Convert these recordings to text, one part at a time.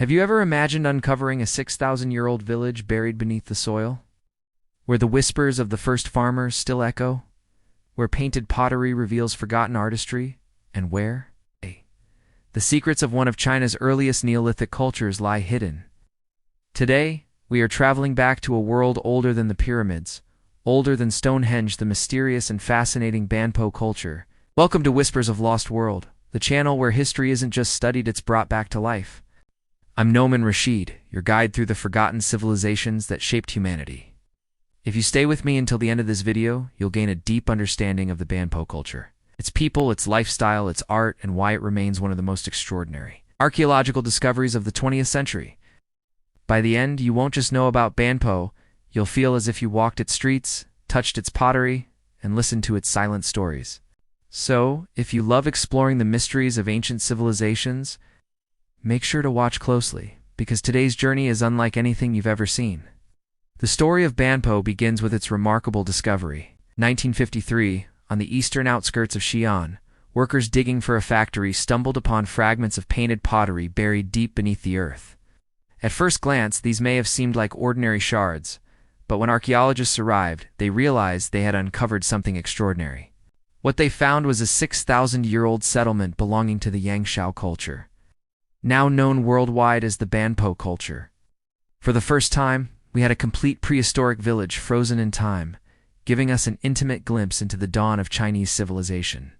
Have you ever imagined uncovering a 6,000-year-old village buried beneath the soil? Where the whispers of the first farmers still echo? Where painted pottery reveals forgotten artistry? And where? The secrets of one of China's earliest Neolithic cultures lie hidden. Today, we are traveling back to a world older than the pyramids, older than Stonehenge, the mysterious and fascinating Banpo culture. Welcome to Whispers of Lost World, the channel where history isn't just studied, it's brought back to life. I'm Noman Rashid, your guide through the forgotten civilizations that shaped humanity. If you stay with me until the end of this video, you'll gain a deep understanding of the Banpo culture. Its people, its lifestyle, its art, and why it remains one of the most extraordinary archaeological discoveries of the 20th century. By the end, you won't just know about Banpo, you'll feel as if you walked its streets, touched its pottery, and listened to its silent stories. So, if you love exploring the mysteries of ancient civilizations, make sure to watch closely, because today's journey is unlike anything you've ever seen. The story of Banpo begins with its remarkable discovery. 1953, on the eastern outskirts of Xi'an, workers digging for a factory stumbled upon fragments of painted pottery buried deep beneath the earth. At first glance, these may have seemed like ordinary shards, but when archaeologists arrived, they realized they had uncovered something extraordinary. What they found was a 6,000-year-old settlement belonging to the Yangshao culture, now known worldwide as the Banpo culture. For the first time, we had a complete prehistoric village frozen in time, giving us an intimate glimpse into the dawn of Chinese civilization.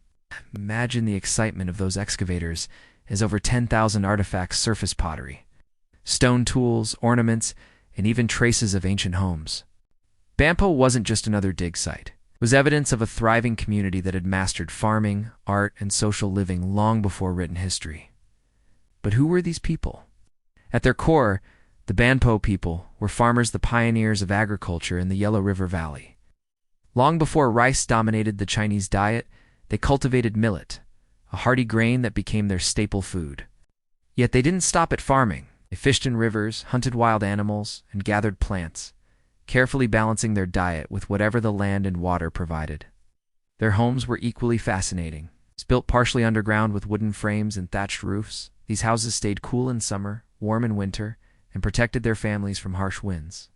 Imagine the excitement of those excavators as over 10,000 artifacts surfaced: pottery, stone tools, ornaments, and even traces of ancient homes. Bampo wasn't just another dig site. It was evidence of a thriving community that had mastered farming, art, and social living long before written history. But who were these people? At their core, the Banpo people were farmers, the pioneers of agriculture in the Yellow River Valley. Long before rice dominated the Chinese diet, they cultivated millet, a hearty grain that became their staple food. Yet they didn't stop at farming. They fished in rivers, hunted wild animals, and gathered plants, carefully balancing their diet with whatever the land and water provided. Their homes were equally fascinating. Built partially underground with wooden frames and thatched roofs, these houses stayed cool in summer, warm in winter, and protected their families from harsh winds.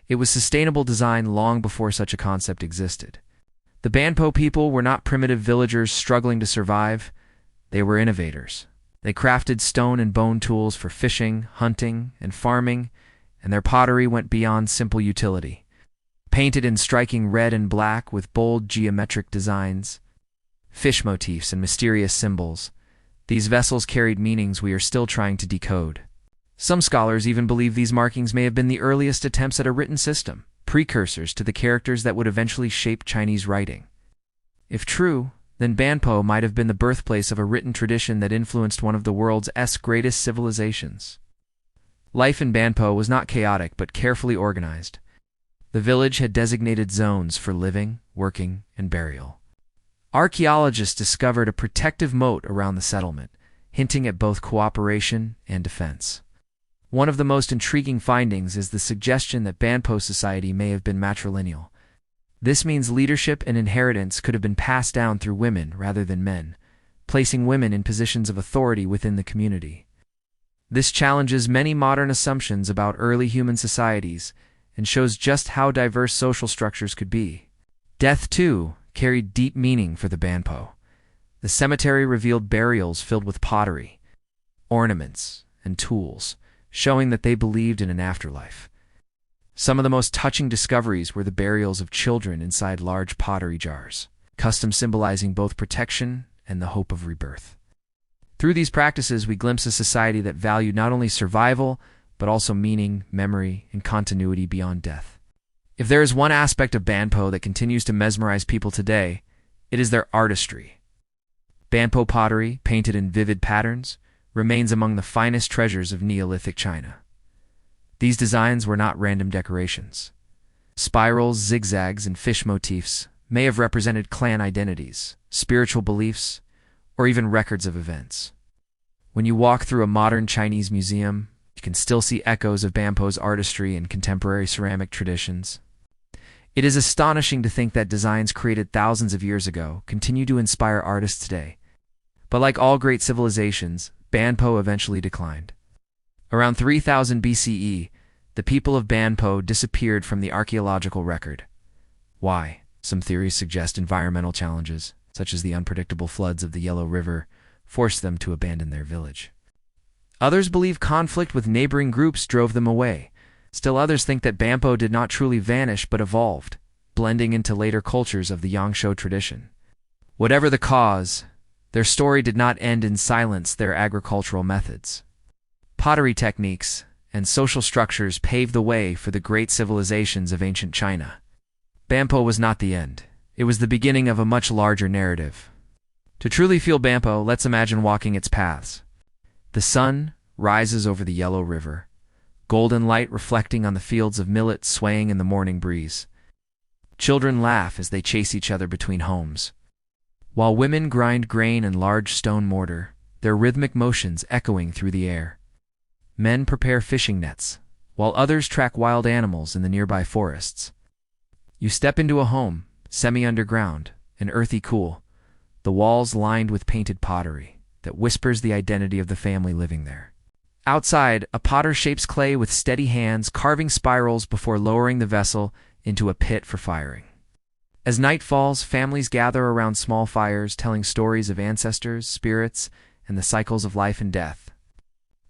It was sustainable design long before such a concept existed. The Banpo people were not primitive villagers struggling to survive. They were innovators. They crafted stone and bone tools for fishing, hunting, and farming, and their pottery went beyond simple utility. Painted in striking red and black with bold geometric designs, fish motifs, and mysterious symbols, these vessels carried meanings we are still trying to decode. Some scholars even believe these markings may have been the earliest attempts at a written system, precursors to the characters that would eventually shape Chinese writing. If true, then Banpo might have been the birthplace of a written tradition that influenced one of the world's greatest civilizations. Life in Banpo was not chaotic but carefully organized. The village had designated zones for living, working, and burial. Archaeologists discovered a protective moat around the settlement, hinting at both cooperation and defense. One of the most intriguing findings is the suggestion that Banpo society may have been matrilineal. This means leadership and inheritance could have been passed down through women rather than men, placing women in positions of authority within the community. This challenges many modern assumptions about early human societies and shows just how diverse social structures could be. Death, too, carried deep meaning for the Banpo. The cemetery revealed burials filled with pottery, ornaments, and tools, showing that they believed in an afterlife. Some of the most touching discoveries were the burials of children inside large pottery jars, custom symbolizing both protection and the hope of rebirth. Through these practices, we glimpse a society that valued not only survival, but also meaning, memory, and continuity beyond death. If there is one aspect of Banpo that continues to mesmerize people today, it is their artistry. Banpo pottery, painted in vivid patterns, remains among the finest treasures of Neolithic China. These designs were not random decorations. Spirals, zigzags, and fish motifs may have represented clan identities, spiritual beliefs, or even records of events. When you walk through a modern Chinese museum, you can still see echoes of Banpo's artistry and contemporary ceramic traditions. It is astonishing to think that designs created thousands of years ago continue to inspire artists today. But like all great civilizations, Banpo eventually declined. Around 3000 BCE, the people of Banpo disappeared from the archaeological record. Why? Some theories suggest environmental challenges, such as the unpredictable floods of the Yellow River, forced them to abandon their village. Others believe conflict with neighboring groups drove them away. Still others think that Bampo did not truly vanish but evolved, blending into later cultures of the Yangshuo tradition. Whatever the cause, their story did not end in silence. Their agricultural methods, pottery techniques, and social structures paved the way for the great civilizations of ancient China. Bampo was not the end. It was the beginning of a much larger narrative. To truly feel Bampo, let's imagine walking its paths. The sun rises over the Yellow River, golden light reflecting on the fields of millet swaying in the morning breeze. Children laugh as they chase each other between homes, while women grind grain in large stone mortar, their rhythmic motions echoing through the air. Men prepare fishing nets, while others track wild animals in the nearby forests. You step into a home, semi-underground, and earthy cool, the walls lined with painted pottery that whispers the identity of the family living there. Outside, a potter shapes clay with steady hands, carving spirals before lowering the vessel into a pit for firing. As night falls, families gather around small fires, telling stories of ancestors, spirits, and the cycles of life and death.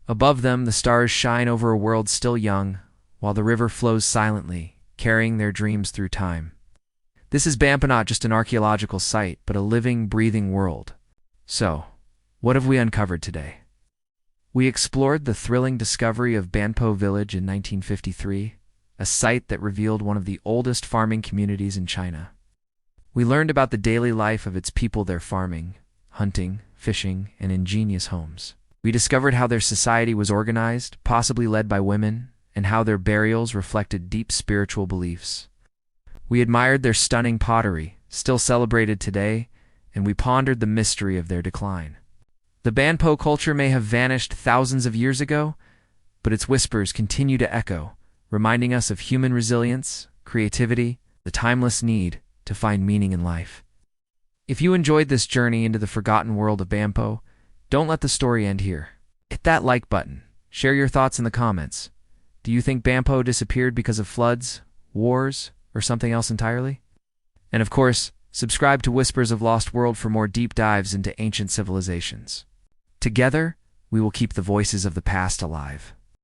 Above them, the stars shine over a world still young, while the river flows silently, carrying their dreams through time. This is Bampo, not just an archaeological site, but a living, breathing world. So, what have we uncovered today? We explored the thrilling discovery of Banpo Village in 1953, a site that revealed one of the oldest farming communities in China. We learned about the daily life of its people, their farming, hunting, fishing, and ingenious homes. We discovered how their society was organized, possibly led by women, and how their burials reflected deep spiritual beliefs. We admired their stunning pottery, still celebrated today, and we pondered the mystery of their decline. The Banpo culture may have vanished thousands of years ago, but its whispers continue to echo, reminding us of human resilience, creativity, the timeless need to find meaning in life. If you enjoyed this journey into the forgotten world of Bampo, don't let the story end here. Hit that like button. Share your thoughts in the comments. Do you think Bampo disappeared because of floods, wars, or something else entirely? And of course, subscribe to Whispers of Lost World for more deep dives into ancient civilizations. Together, we will keep the voices of the past alive.